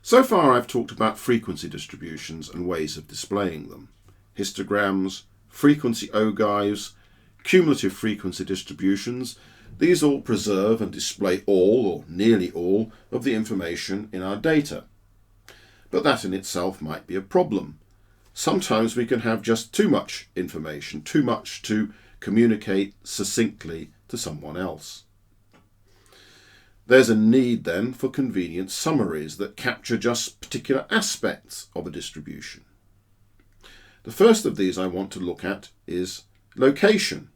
So far I've talked about frequency distributions and ways of displaying them. Histograms, frequency ogives, cumulative frequency distributions, these all preserve and display all, or nearly all, of the information in our data. But that in itself might be a problem. Sometimes we can have just too much information, too much to communicate succinctly to someone else. There's a need then for convenient summaries that capture just particular aspects of a distribution. The first of these I want to look at is location,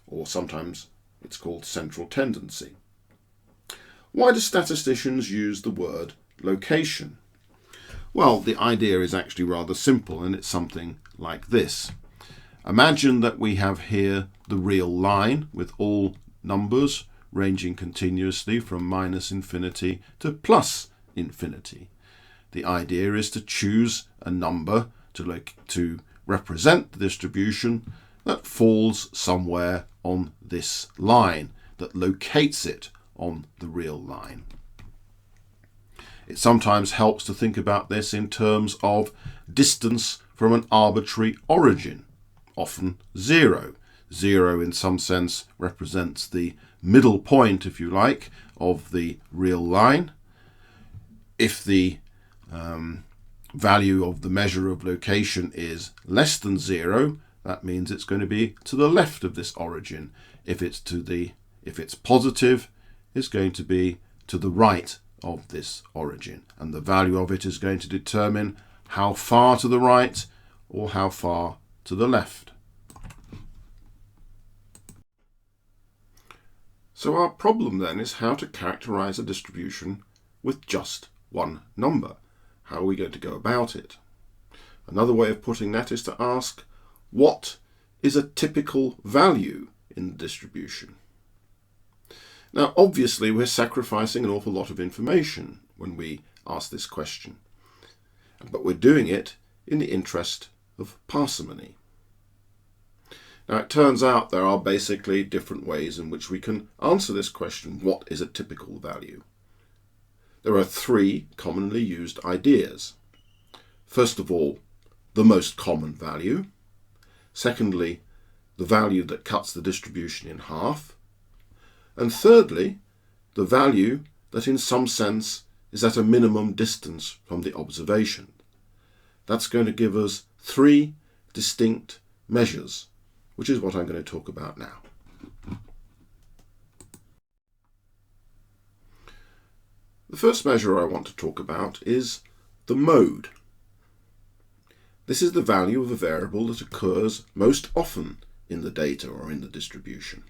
or sometimes it's called central tendency. Why do statisticians use the word location? Well, the idea is actually rather simple, and it's something like this. Imagine that we have here the real line with all numbers ranging continuously from -infinity to +infinity. The idea is to choose a number to represent the distribution that falls somewhere on this line, that locates it on the real line. It sometimes helps to think about this in terms of distance from an arbitrary origin, often 0. 0 in some sense represents the middle point, if you like, of the real line. If the value of the measure of location is less than 0, that means it's going to be to the left of this origin. If it's positive, it's going to be to the right of this origin, and the value of it is going to determine how far to the right or how far to the left. So our problem then is how to characterize a distribution with just one number. How are we going to go about it? Another way of putting that is to ask, what is a typical value in the distribution? Now, obviously, we're sacrificing an awful lot of information when we ask this question, but we're doing it in the interest of parsimony. Now, it turns out there are basically different ways in which we can answer this question, what is a typical value? There are three commonly used ideas. First of all, the most common value. Secondly, the value that cuts the distribution in half. And thirdly, the value that in some sense is at a minimum distance from the observation. That's going to give us three distinct measures, which is what I'm going to talk about now. The first measure I want to talk about is the mode. This is the value of a variable that occurs most often in the data or in the distribution.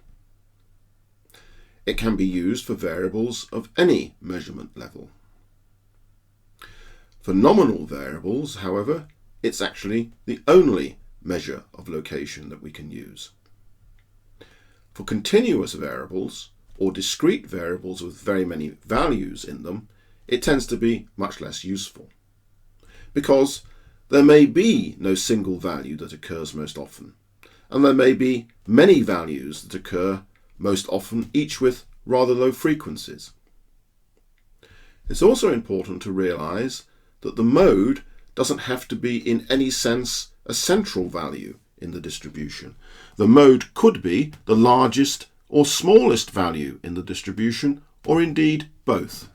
It can be used for variables of any measurement level. For nominal variables, however, it's actually the only measure of location that we can use. For continuous variables, or discrete variables with very many values in them, it tends to be much less useful, because there may be no single value that occurs most often, and there may be many values that occur most often, each with rather low frequencies. It's also important to realize that the mode doesn't have to be in any sense a central value in the distribution. The mode could be the largest or smallest value in the distribution, or indeed both.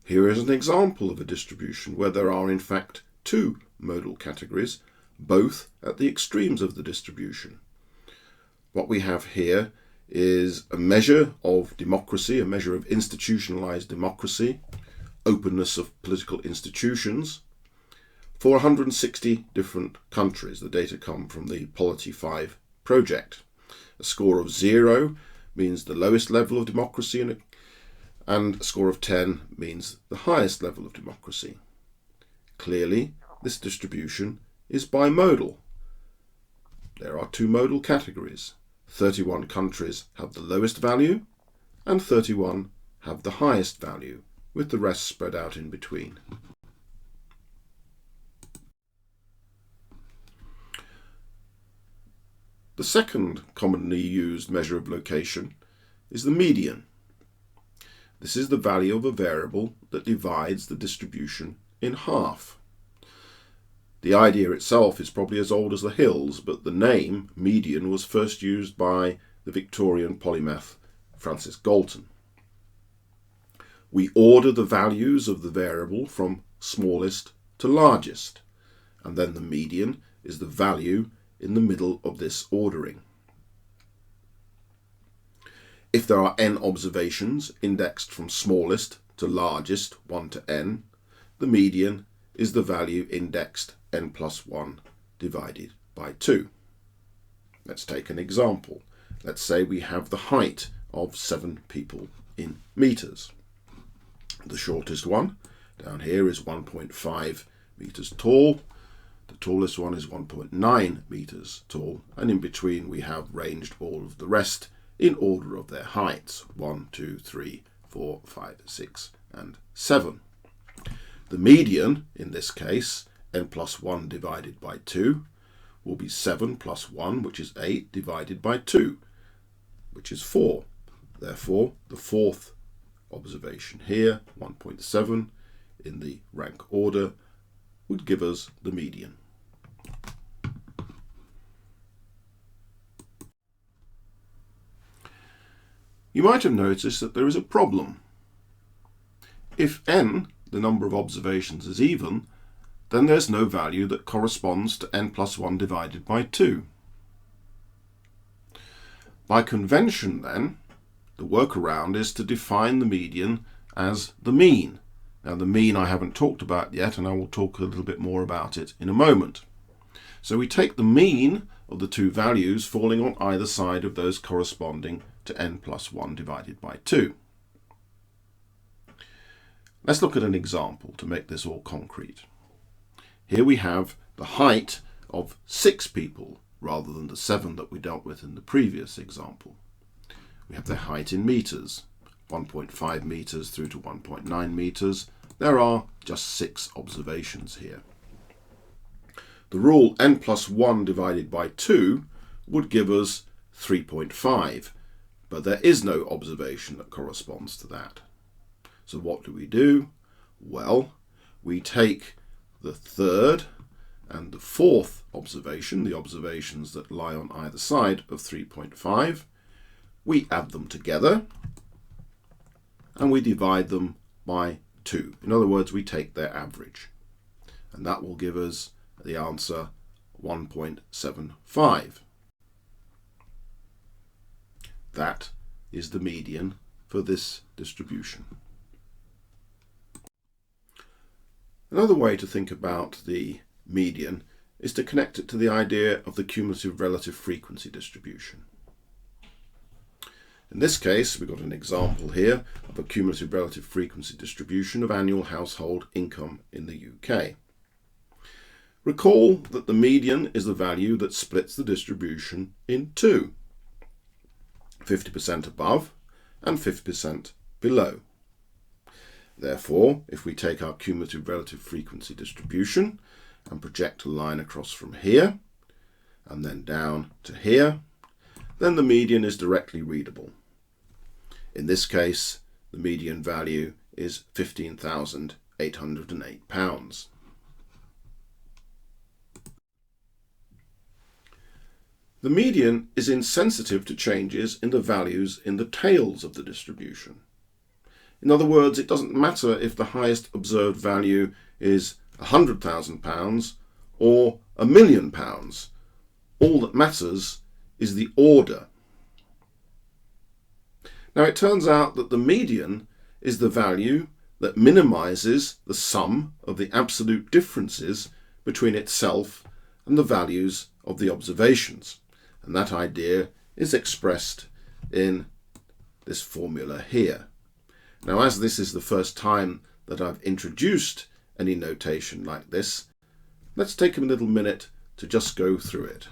Here is an example of a distribution where there are in fact two modal categories, both at the extremes of the distribution. What we have here is a measure of democracy, a measure of institutionalized democracy, openness of political institutions, for 160 different countries. The data come from the Polity 5 project. A score of 0 means the lowest level of democracy, and a score of 10 means the highest level of democracy. Clearly, this distribution is bimodal. There are two modal categories. 31 countries have the lowest value, and 31 have the highest value, with the rest spread out in between. The second commonly used measure of location is the median. This is the value of a variable that divides the distribution in half. The idea itself is probably as old as the hills, but the name median was first used by the Victorian polymath Francis Galton. We order the values of the variable from smallest to largest, and then the median is the value in the middle of this ordering. If there are n observations indexed from smallest to largest, 1 to n, the median is the value indexed n plus 1 divided by 2. Let's take an example. Let's say we have the height of 7 people in meters. The shortest one down here is 1.5 meters tall. The tallest one is 1.9 meters tall, and in between we have ranged all of the rest in order of their heights, 1, 2, 3, 4, 5, 6, and 7. The median, in this case, n plus 1 divided by 2, will be 7 plus 1, which is 8, divided by 2, which is 4. Therefore, the fourth observation here, 1.7, in the rank order, would give us the median. You might have noticed that there is a problem. If n, the number of observations, is even, then there's no value that corresponds to n plus 1 divided by 2. By convention, then, the workaround is to define the median as the mean. Now, the mean I haven't talked about yet, and I will talk a little bit more about it in a moment. So we take the mean of the two values falling on either side of those corresponding to n plus 1 divided by 2. Let's look at an example to make this all concrete. Here we have the height of 6 people rather than the 7 that we dealt with in the previous example. We have their height in meters, 1.5 meters through to 1.9 meters. There are just 6 observations here. The rule n plus 1 divided by 2 would give us 3.5, but there is no observation that corresponds to that. So what do? Well, we take the third and the fourth observation, the observations that lie on either side of 3.5, we add them together and we divide them by 2. In other words, we take their average, and that will give us the answer 1.75. That is the median for this distribution. Another way to think about the median is to connect it to the idea of the cumulative relative frequency distribution. In this case, we've got an example here of a cumulative relative frequency distribution of annual household income in the UK. Recall that the median is the value that splits the distribution in two, 50% above and 50% below. Therefore, if we take our cumulative relative frequency distribution and project a line across from here and then down to here, then the median is directly readable. In this case, the median value is £15,808. The median is insensitive to changes in the values in the tails of the distribution. In other words, it doesn't matter if the highest observed value is £100,000 or £1 million. All that matters is the order. Now, it turns out that the median is the value that minimizes the sum of the absolute differences between itself and the values of the observations. And that idea is expressed in this formula here. Now, as this is the first time that I've introduced any notation like this, let's take a little minute to just go through it.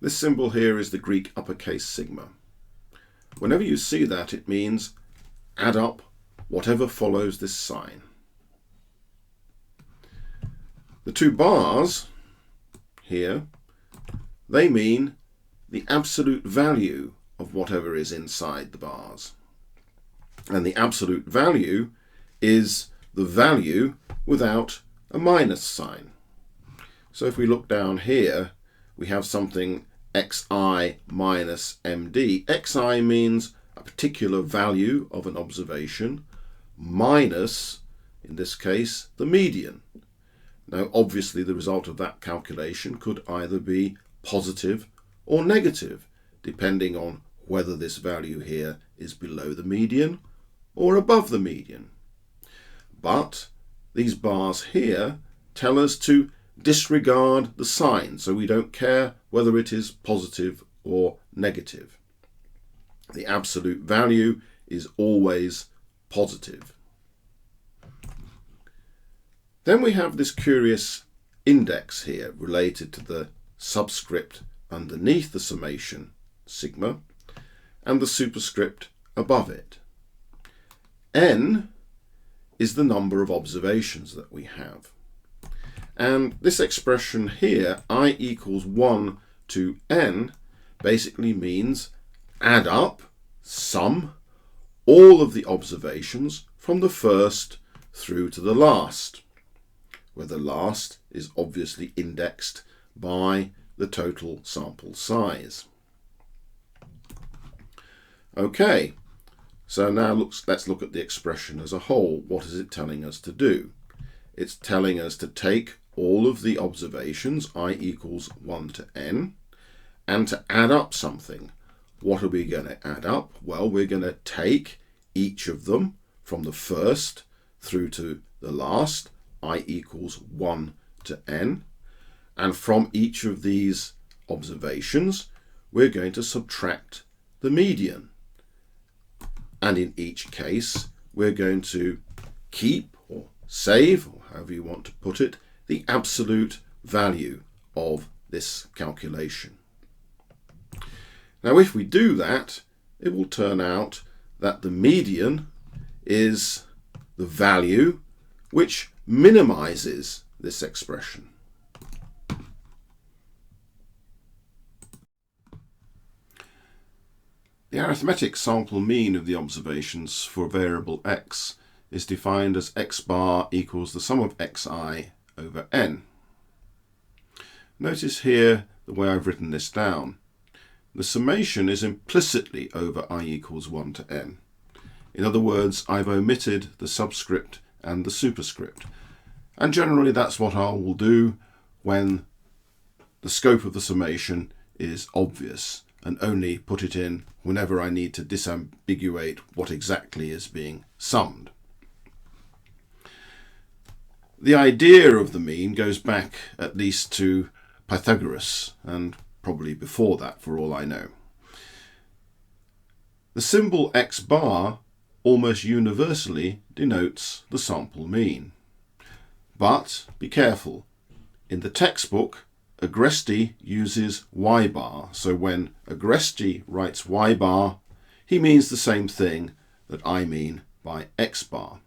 This symbol here is the Greek uppercase sigma. Whenever you see that, it means add up whatever follows this sign. The two bars here, they mean the absolute value of whatever is inside the bars. And the absolute value is the value without a minus sign. So if we look down here, we have something xi minus md. Xi means a particular value of an observation minus, in this case, the median. Now, obviously, the result of that calculation could either be positive or negative, depending on whether this value here is below the median or above the median. But these bars here tell us to disregard the sign, so we don't care whether it is positive or negative. The absolute value is always positive. Then we have this curious index here related to the subscript underneath the summation, sigma, and the superscript above it. N is the number of observations that we have. And this expression here, I equals 1 to n, basically means add up, sum, all of the observations from the first through to the last, where the last is obviously indexed by the total sample size. Okay, so now let's look at the expression as a whole. What is it telling us to do? It's telling us to take all of the observations, I equals 1 to n, and to add up something. What are we going to add up? Well, we're going to take each of them from the first through to the last, I equals 1 to n, and from each of these observations, we're going to subtract the median. And in each case, we're going to keep or save, or however you want to put it, the absolute value of this calculation. Now, if we do that, it will turn out that the median is the value which minimizes this expression. The arithmetic sample mean of the observations for variable x is defined as x bar equals the sum of xi over n. Notice here the way I've written this down. The summation is implicitly over I equals 1 to n. In other words, I've omitted the subscript and the superscript. And generally that's what I will do when the scope of the summation is obvious, and only put it in whenever I need to disambiguate what exactly is being summed. The idea of the mean goes back at least to Pythagoras, and probably before that for all I know. The symbol x bar almost universally denotes the sample mean. But be careful, in the textbook Agresti uses y bar, so when Agresti writes y bar, he means the same thing that I mean by x bar.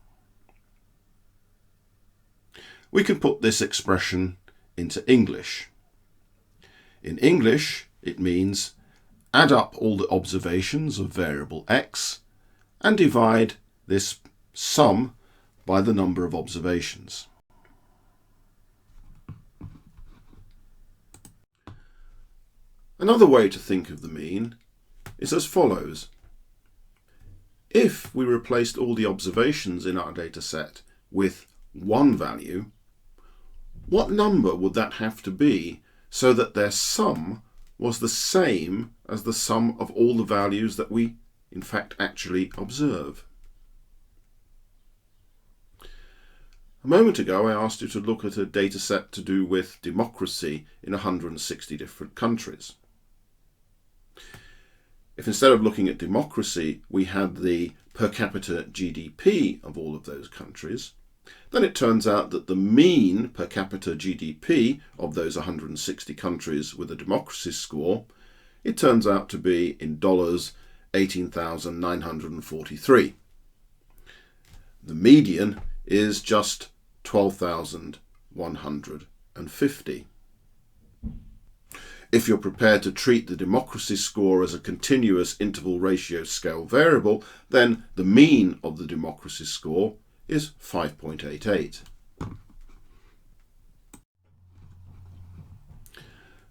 We can put this expression into English. In English, it means add up all the observations of variable x and divide this sum by the number of observations. Another way to think of the mean is as follows. If we replaced all the observations in our data set with one value, what number would that have to be so that their sum was the same as the sum of all the values that we in fact actually observe? A moment ago I asked you to look at a data set to do with democracy in 160 different countries. If instead of looking at democracy we had the per capita GDP of all of those countries, then it turns out that the mean per capita GDP of those 160 countries with a democracy score, it turns out to be in dollars 18,943. The median is just 12,150. If you're prepared to treat the democracy score as a continuous interval ratio scale variable, then the mean of the democracy score is 5.88.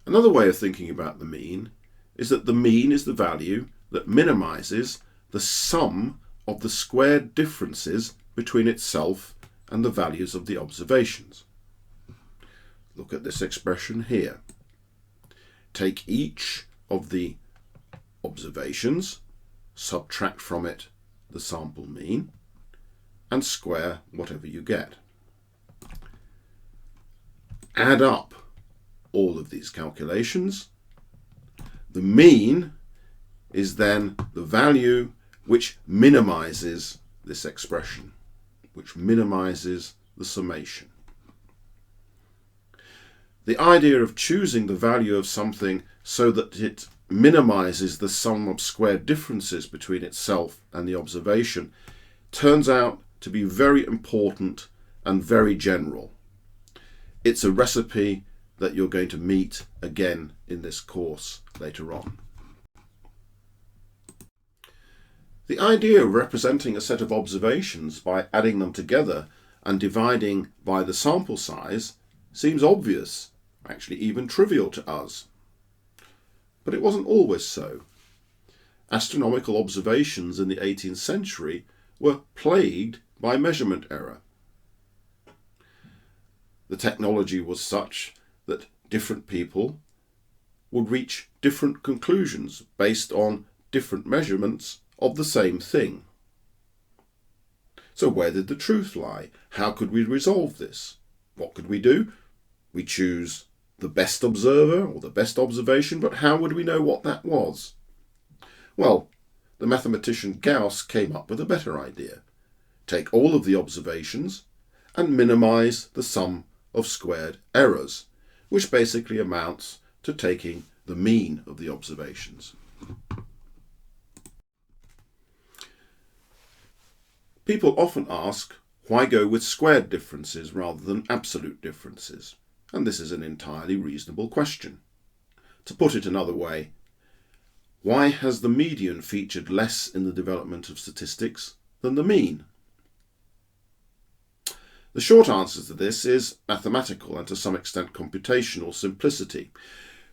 Another way of thinking about the mean is that the mean is the value that minimizes the sum of the squared differences between itself and the values of the observations. Look at this expression here. Take each of the observations, subtract from it the sample mean, and square whatever you get. Add up all of these calculations. The mean is then the value which minimizes this expression, which minimizes the summation. The idea of choosing the value of something so that it minimizes the sum of squared differences between itself and the observation turns out to be very important and very general. It's a recipe that you're going to meet again in this course later on. The idea of representing a set of observations by adding them together and dividing by the sample size seems obvious, actually even trivial to us. But it wasn't always so. Astronomical observations in the 18th century were plagued by measurement error. The technology was such that different people would reach different conclusions based on different measurements of the same thing. So where did the truth lie? How could we resolve this? What could we do? We choose the best observer or the best observation, but how would we know what that was? Well, the mathematician Gauss came up with a better idea. Take all of the observations and minimize the sum of squared errors, which basically amounts to taking the mean of the observations. People often ask, why go with squared differences rather than absolute differences? And this is an entirely reasonable question. To put it another way, why has the median featured less in the development of statistics than the mean? The short answer to this is mathematical and to some extent computational simplicity,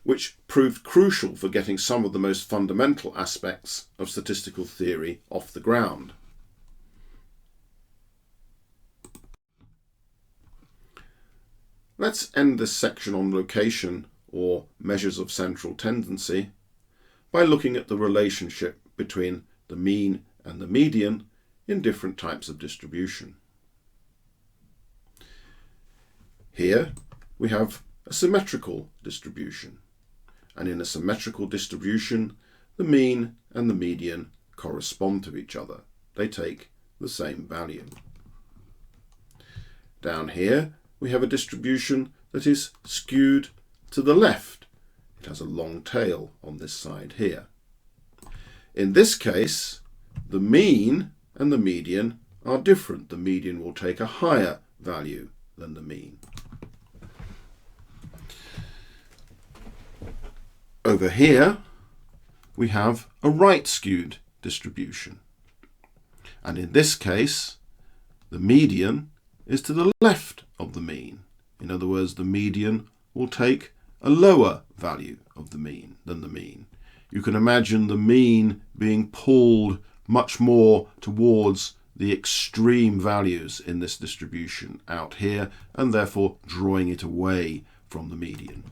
which proved crucial for getting some of the most fundamental aspects of statistical theory off the ground. Let's end this section on location, or measures of central tendency, by looking at the relationship between the mean and the median in different types of distribution. Here we have a symmetrical distribution, and in a symmetrical distribution the mean and the median correspond to each other. They take the same value. Down here we have a distribution that is skewed to the left. It has a long tail on this side here. In this case, the mean and the median are different. The median will take a higher value than the mean. Over here, we have a right-skewed distribution. And in this case, the median is to the left of the mean. In other words, the median will take a lower value of the mean than the mean. You can imagine the mean being pulled much more towards the extreme values in this distribution out here, and therefore drawing it away from the median.